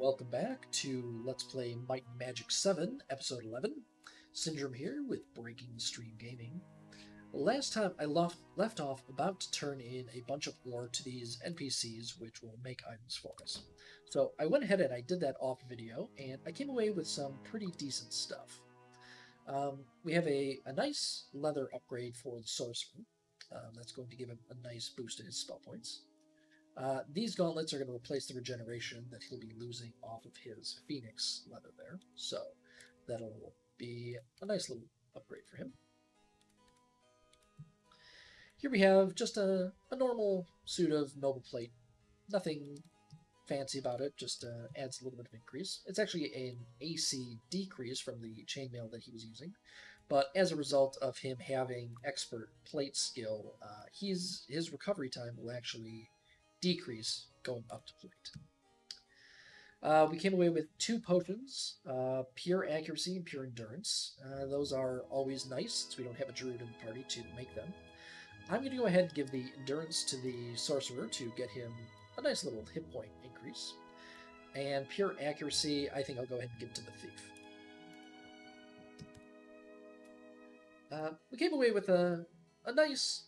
Welcome back to Let's Play Might and Magic 7, Episode 11. Syndrome here with Breaking Stream Gaming. Last time I left off about to turn in a bunch of ore to these NPCs, which will make items for us. So I went ahead and I did that off video, and I came away with some pretty decent stuff. We have a nice leather upgrade for the sorcerer. That's going to give him a nice boost to his spell points. These gauntlets are going to replace the regeneration that he'll be losing off of his phoenix leather there, so that'll be a nice little upgrade for him. Here we have just a normal suit of noble plate. Nothing fancy about it, just adds a little bit of increase. It's actually an AC decrease from the chainmail that he was using, but as a result of him having expert plate skill, his recovery time will actually decrease going up to plate. We came away with 2 potions, Pure Accuracy and Pure Endurance. Those are always nice, since we don't have a druid in the party to make them. I'm going to go ahead and give the Endurance to the Sorcerer to get him a nice little hit point increase. And Pure Accuracy, I think I'll go ahead and give to the Thief. We came away with a nice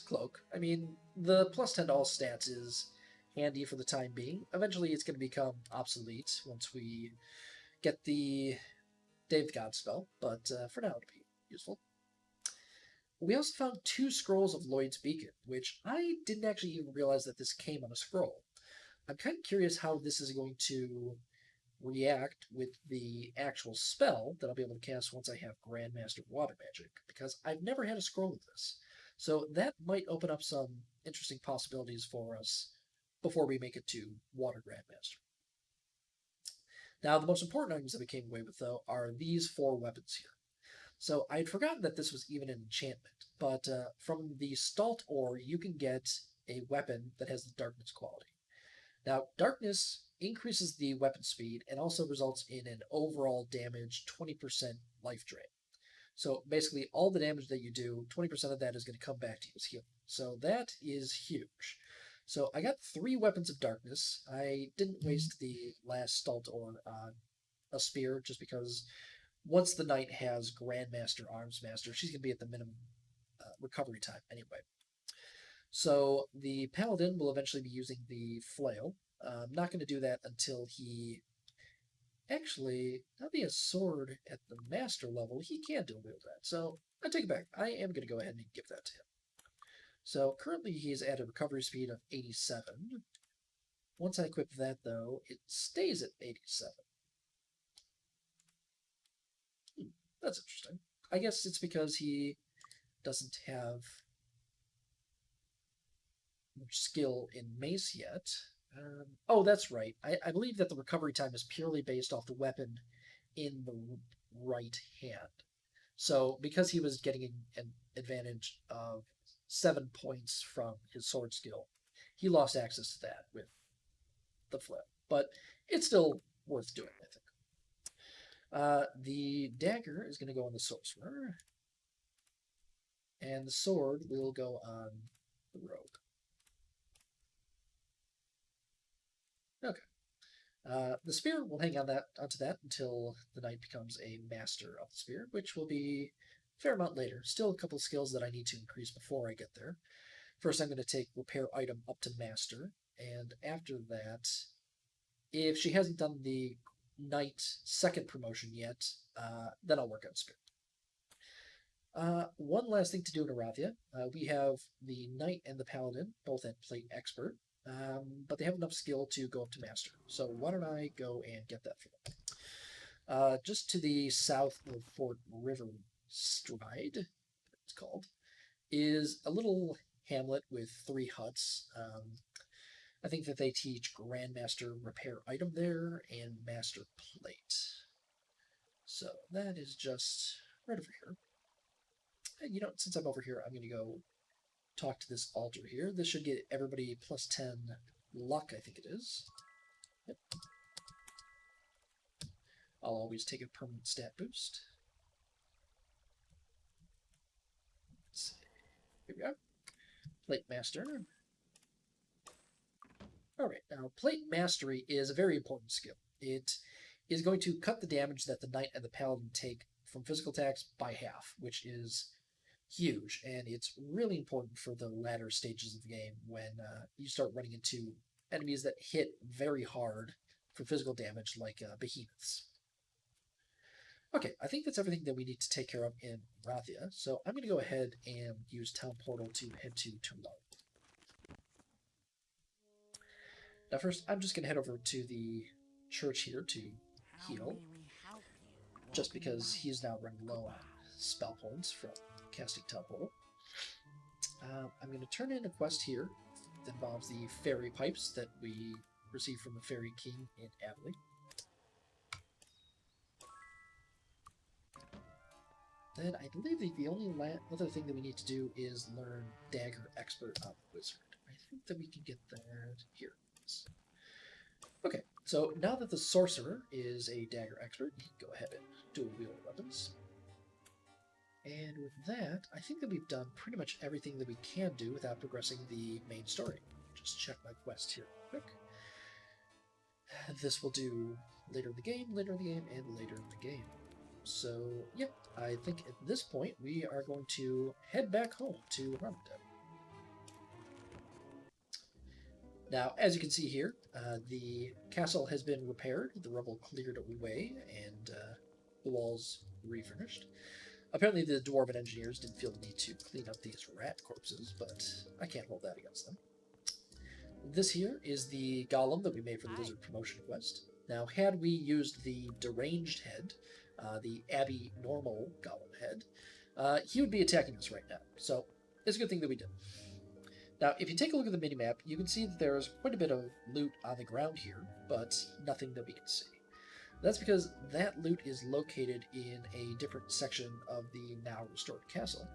cloak. I mean, the plus 10 to all stats is handy for the time being. Eventually it's going to become obsolete once we get the Day of the God spell, but for now it'll be useful. We also found 2 scrolls of Lloyd's Beacon, which I didn't actually even realize that this came on a scroll. I'm kind of curious how this is going to react with the actual spell that I'll be able to cast once I have Grandmaster Water Magic, because I've never had a scroll of this. So that might open up some interesting possibilities for us before we make it to Water Grandmaster. Now, the most important items that we came away with, though, are these 4 weapons here. So I'd forgotten that this was even an enchantment, but from the Stalt ore, you can get a weapon that has the Darkness quality. Now, Darkness increases the weapon speed and also results in an overall damage 20% life drain. So basically, all the damage that you do, 20% of that is going to come back to you as healing. So that is huge. So I got 3 weapons of darkness. I didn't waste the last Stalt or a spear, just because once the knight has Grandmaster Armsmaster, she's going to be at the minimum recovery time anyway. So the paladin will eventually be using the flail. I'm not going to do that until he... Actually, now that he has sword at the master level, he can dual wield that. So I take it back. I am going to go ahead and give that to him. So currently he's at a recovery speed of 87. Once I equip that, though, it stays at 87. That's interesting. I guess it's because he doesn't have much skill in mace yet. Oh, that's right. I believe that the recovery time is purely based off the weapon in the right hand. So because he was getting an advantage of 7 points from his sword skill, he lost access to that with the flip. But it's still worth doing, I think. The dagger is going to go on the sorcerer, and the sword will go on the rogue. Okay. The spear will hang on onto that until the knight becomes a master of the spear, which will be a fair amount later. Still a couple of skills that I need to increase before I get there. First, I'm going to take repair item up to master, and after that, if she hasn't done the knight second promotion yet, then I'll work on spear. One last thing to do in Arathia. We have the knight and the paladin, both at plate expert. But they have enough skill to go up to master. So why don't I go and get that for them? Just to the south of Fort River Stride, it's called, is a little hamlet with 3 huts. I think that they teach Grandmaster repair item there and Master Plate. So that is just right over here. And since I'm over here, I'm going to go talk to this altar here. This should get everybody plus 10 luck, I think it is. Yep. I'll always take a permanent stat boost. Let's see. Here we are. Plate Master. Alright, now Plate Mastery is a very important skill. It is going to cut the damage that the knight and the paladin take from physical attacks by half, which is huge, and it's really important for the latter stages of the game when you start running into enemies that hit very hard for physical damage, like behemoths. Okay, I think that's everything that we need to take care of in Rathia, so I'm going to go ahead and use Town Portal to head to Tumlar. Now first, I'm just going to head over to the church here to heal, just because he's now running low on spell points from casting Town Portal. I'm going to turn in a quest here that involves the fairy pipes that we received from the Fairy King in Avonlea. Then I believe the only other thing that we need to do is learn Dagger Expert on the Wizard. I think that we can get that here. Okay, so now that the Sorcerer is a Dagger Expert, he can go ahead and dual wield weapons. And with that, I think that we've done pretty much everything that we can do without progressing the main story. Just check my quest here real quick. This will do later in the game, and later in the game. So, yeah, I think at this point we are going to head back home to Harmondale. Now, as you can see here, the castle has been repaired, the rubble cleared away, and the walls refurnished. Apparently the Dwarven engineers didn't feel the need to clean up these rat corpses, but I can't hold that against them. This here is the golem that we made for the Lizard Promotion quest. Now, had we used the deranged head, the Abbey normal golem head, he would be attacking us right now. So it's a good thing that we did. Now, if you take a look at the minimap, you can see that there's quite a bit of loot on the ground here, but nothing that we can see. That's because that loot is located in a different section of the now restored castle.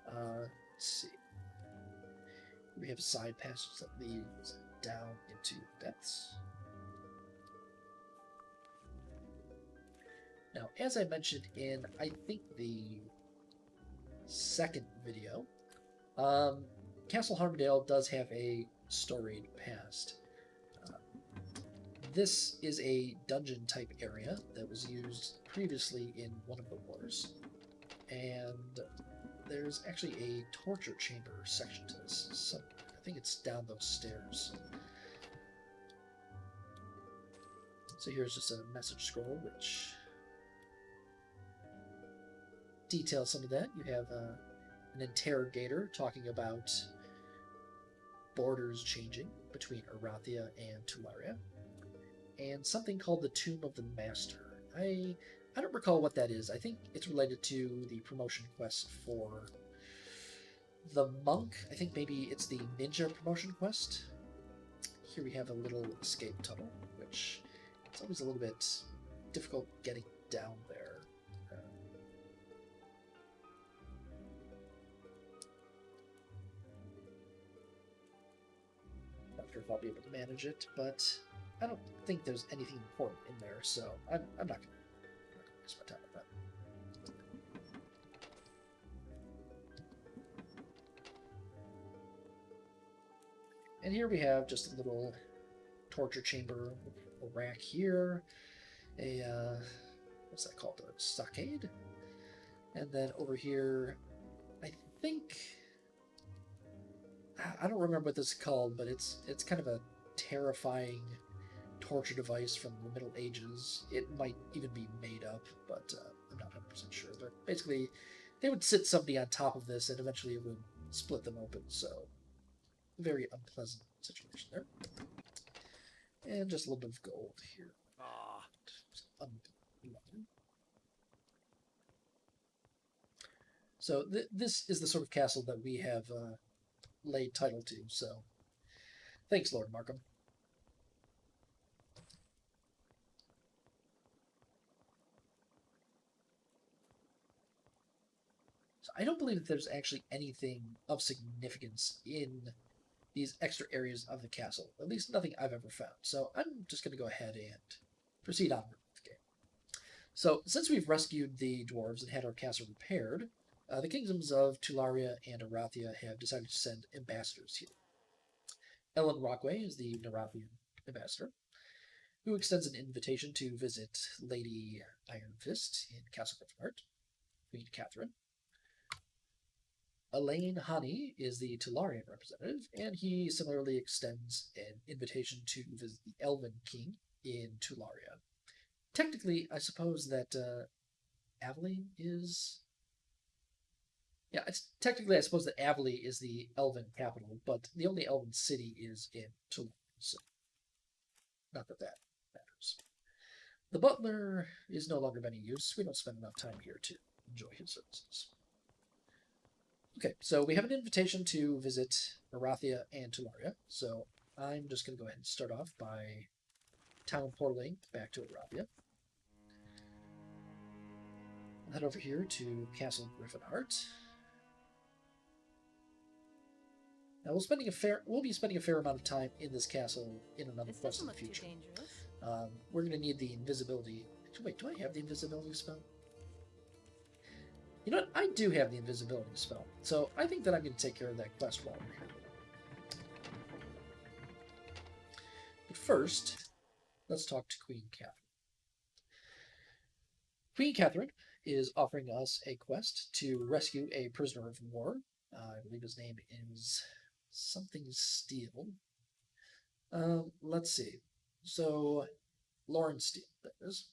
Let's see. We have a side passage that leads down into the depths. Now, as I mentioned in, I think, the second video, Castle Harmondale does have a storied past. This is a dungeon-type area that was used previously in one of the wars, and there's actually a torture chamber section to this somewhere. I think it's down those stairs. So here's just a message scroll, which details some of that. You have an interrogator talking about borders changing between Arathia and Tularia, and something called the Tomb of the Master. I don't recall what that is. I think it's related to the promotion quest for the monk. I think maybe it's the ninja promotion quest. Here we have a little escape tunnel, which it's always a little bit difficult getting down there. Not sure if I'll be able to manage it, but I don't think there's anything important in there, so I'm not going to waste my time with that. And here we have just a little torture chamber, a rack here, a, what's that called, a stockade? And then over here, I think, I don't remember what this is called, but it's kind of a terrifying torture device from the Middle Ages. It might even be made up, but I'm not 100% sure. But basically, they would sit somebody on top of this, and eventually it would split them open, so very unpleasant situation there. And just a little bit of gold here. So this is the sort of castle that we have laid title to, so thanks, Lord Markham. So I don't believe that there's actually anything of significance in these extra areas of the castle. At least nothing I've ever found. So I'm just going to go ahead and proceed on with the game. So since we've rescued the dwarves and had our castle repaired, the kingdoms of Tularia and Arathia have decided to send ambassadors here. Ellen Rockway is the Narathian ambassador. who extends an invitation to visit Lady Iron Fist in Castle Griffinheart, Queen Catherine. Elaine Honey is the Tolarian representative, and he similarly extends an invitation to visit the Elven King in Tularia. Technically, I suppose that Avali is... Yeah, technically, I suppose that Avali is the Elven capital, but the only Elven city is in Tularia, so not that that matters. The butler is no longer of any use. We don't spend enough time here to enjoy his services. Okay, so we have an invitation to visit Arathia and Tularia, so I'm just going to go ahead and start off by town portaling back to Arathia. I'll head over here to Castle Griffinheart. Now we'll be spending a fair amount of time in this castle in another quest in the future. We're going to need the invisibility. Actually, wait, do I have the invisibility spell? You know what? I do have the invisibility spell, so I think that I'm going to take care of that quest while we're here. But first, let's talk to Queen Catherine. Queen Catherine is offering us a quest to rescue a prisoner of war. I believe his name is something Steele. Let's see. So, Lawrence Steele, that is.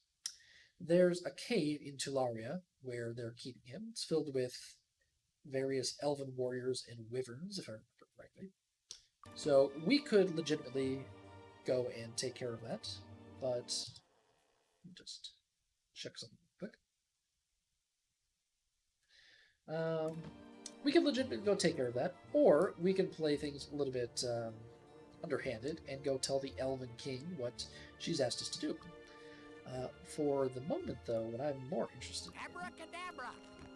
There's a cave in Tularia where they're keeping him. It's filled with various elven warriors and wyverns, if I remember correctly. So we could legitimately go and take care of that, but just check something quick. We can legitimately go take care of that, or we can play things a little bit underhanded and go tell the Elven King what she's asked us to do. For the moment, though, what I'm more interested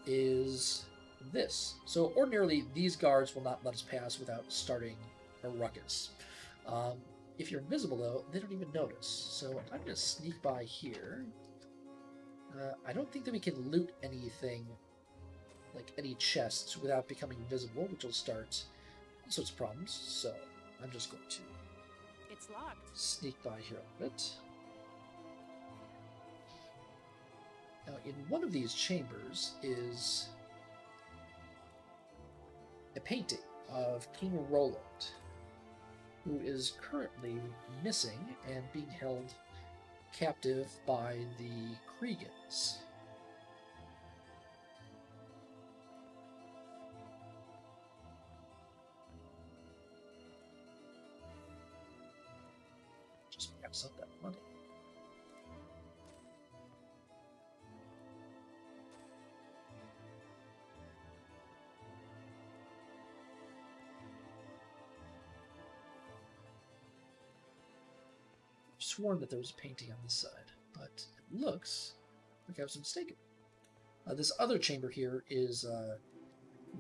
in is this. So ordinarily, these guards will not let us pass without starting a ruckus. If you're invisible, though, they don't even notice. So I'm going to sneak by here. I don't think that we can loot anything, like any chests, without becoming visible, which will start all sorts of problems. So I'm just going to sneak by here a bit. Now, in one of these chambers is a painting of King Roland, who is currently missing and being held captive by the Kriegans. Just wraps up that money. Sworn that there was a painting on this side, but it looks like I was mistaken. This other chamber here is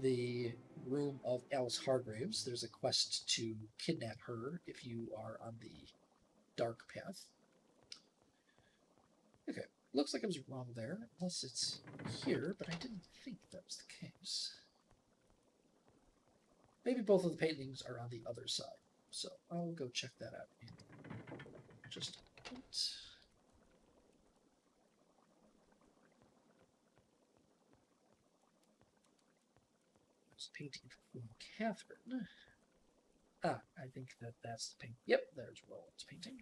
the room of Alice Hargraves. There's a quest to kidnap her if you are on the dark path. Okay, looks like I was wrong there, unless it's here, but I didn't think that was the case. Maybe both of the paintings are on the other side, so I'll go check that out in just a minute. This painting for Queen Catherine. I think that's the painting. Yep, there's Roland's painting.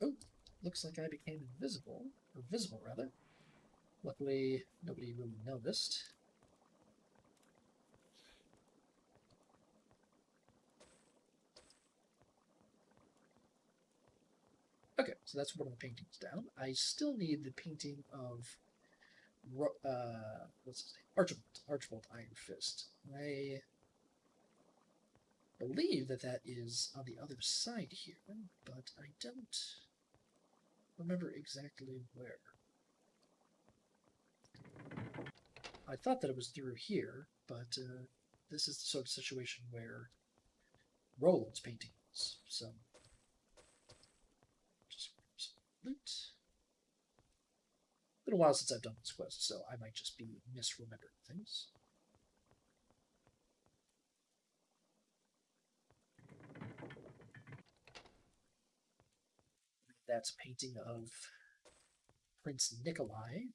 Oh, looks like I became invisible, or visible rather. Luckily, nobody really noticed. Okay, so that's one of the paintings down. I still need the painting of what's his name? Archibald Iron Fist. I believe that is on the other side here, but I don't remember exactly where. I thought that it was through here, but this is the sort of situation where Roland's painting is, so just loot. Been a while since I've done this quest, so I might just be misremembering things. That's a painting of Prince Nikolai.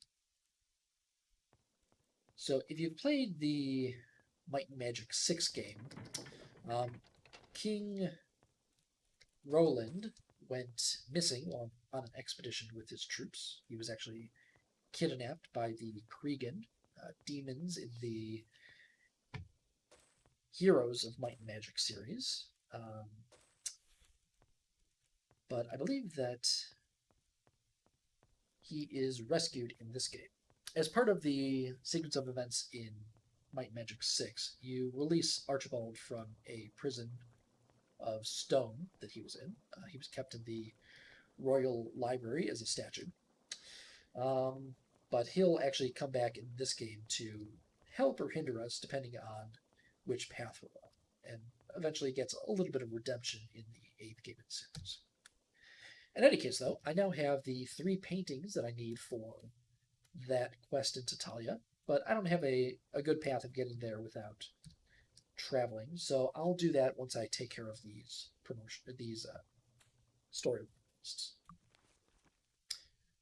So if you've played the Might and Magic 6 game, King Roland went missing on an expedition with his troops. He was actually kidnapped by the Kregan, demons in the Heroes of Might and Magic series. But I believe that he is rescued in this game. As part of the sequence of events in Might and Magic 6, you release Archibald from a prison of stone that he was in. He was kept in the Royal Library as a statue. But he'll actually come back in this game to help or hinder us, depending on which path we're on, and eventually gets a little bit of redemption in the 8th game in the series. In any case, though, I now have the 3 paintings that I need for that quest in Tatalia, but I don't have a good path of getting there without traveling, so I'll do that once I take care of these story quests.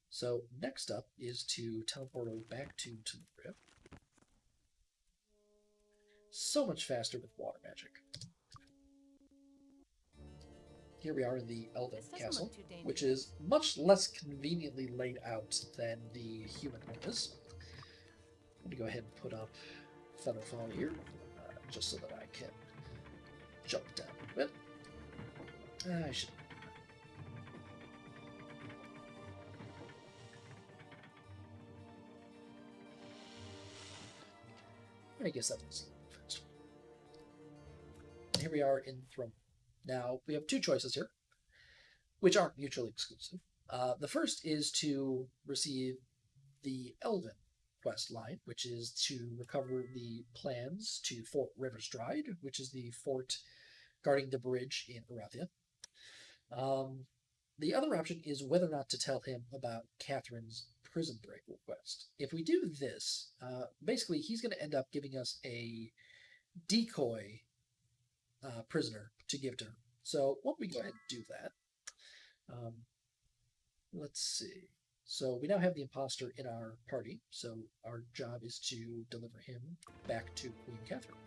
So next up is to teleport back to Teluria. So much faster with water magic. Here we are in the Elven Castle, which is much less conveniently laid out than the human one is. I'm going to go ahead and put up Featherfall here, just so that I can jump down a bit. I should. I guess that was fast. Here we are in Throne. Now, we have 2 choices here, which aren't mutually exclusive. The first is to receive the Elven quest line, which is to recover the plans to Fort Riverstride, which is the fort guarding the bridge in Arathia. The other option is whether or not to tell him about Catherine's prison break request. If we do this, basically he's going to end up giving us a decoy prisoner to give to her. So why don't we go ahead and do that? Let's see. So we now have the imposter in our party, so our job is to deliver him back to Queen Catherine.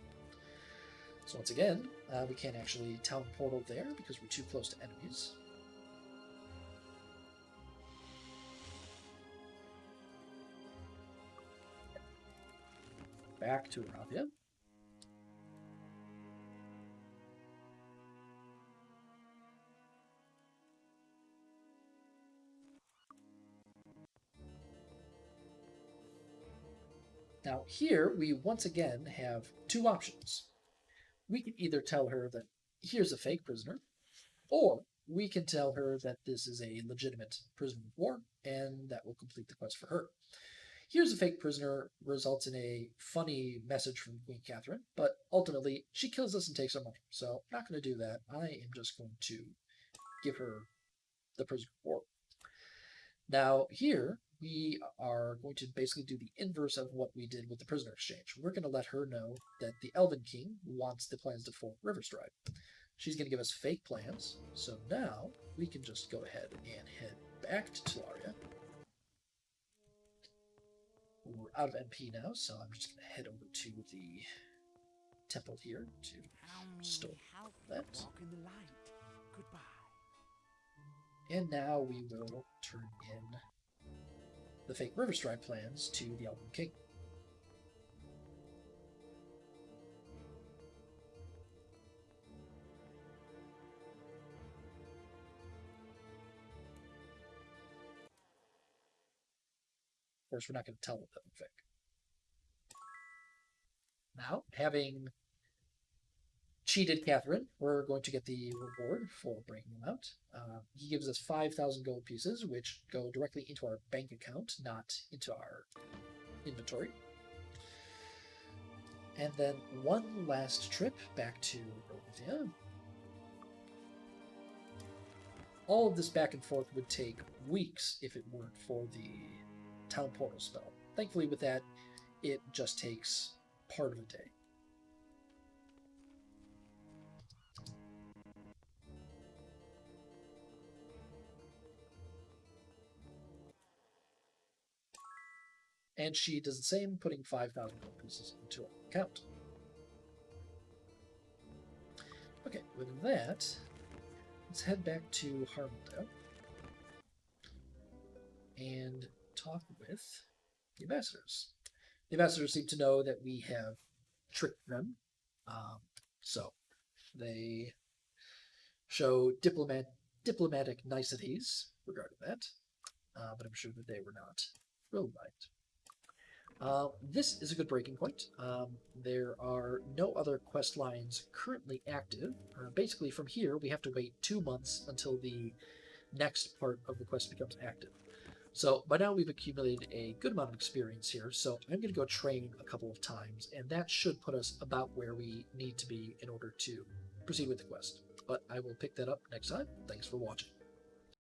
So once again, we can't actually town portal there because we're too close to enemies. Back to Arathia. Now here, we once again have 2 options. We can either tell her that here's a fake prisoner, or we can tell her that this is a legitimate prisoner of war, and that will complete the quest for her. Here's a fake prisoner results in a funny message from Queen Catherine, but ultimately she kills us and takes our money. So I'm not going to do that. I am just going to give her the prisoner of war. Now here, we are going to basically do the inverse of what we did with the prisoner exchange. We're going to let her know that the Elven King wants the plans to Fort Riverstride. She's going to give us fake plans, so now we can just go ahead and head back to Telaria. We're out of MP now, so I'm just going to head over to the temple here to store that. And now we will turn in the fake Riverstride plans to the Elven King. Of course, we're not going to tell them that they're fake. Now, having cheated Catherine, we're going to get the reward for bringing them out. He gives us 5,000 gold pieces, which go directly into our bank account, not into our inventory. And then one last trip back to Bolivia. All of this back and forth would take weeks if it weren't for the town portal spell. Thankfully, with that, it just takes part of a day. And she does the same, putting 5,000 gold pieces into her account. Okay, with that, let's head back to Harmondale and talk with the ambassadors. The ambassadors seem to know that we have tricked them, so they show diplomatic niceties regarding that, but I'm sure that they were not thrilled by it. This is a good breaking point. There are no other quest lines currently active. Basically, from here, we have to wait 2 months until the next part of the quest becomes active. So by now we've accumulated a good amount of experience here, so I'm going to go train a couple of times, and that should put us about where we need to be in order to proceed with the quest. But I will pick that up next time. Thanks for watching.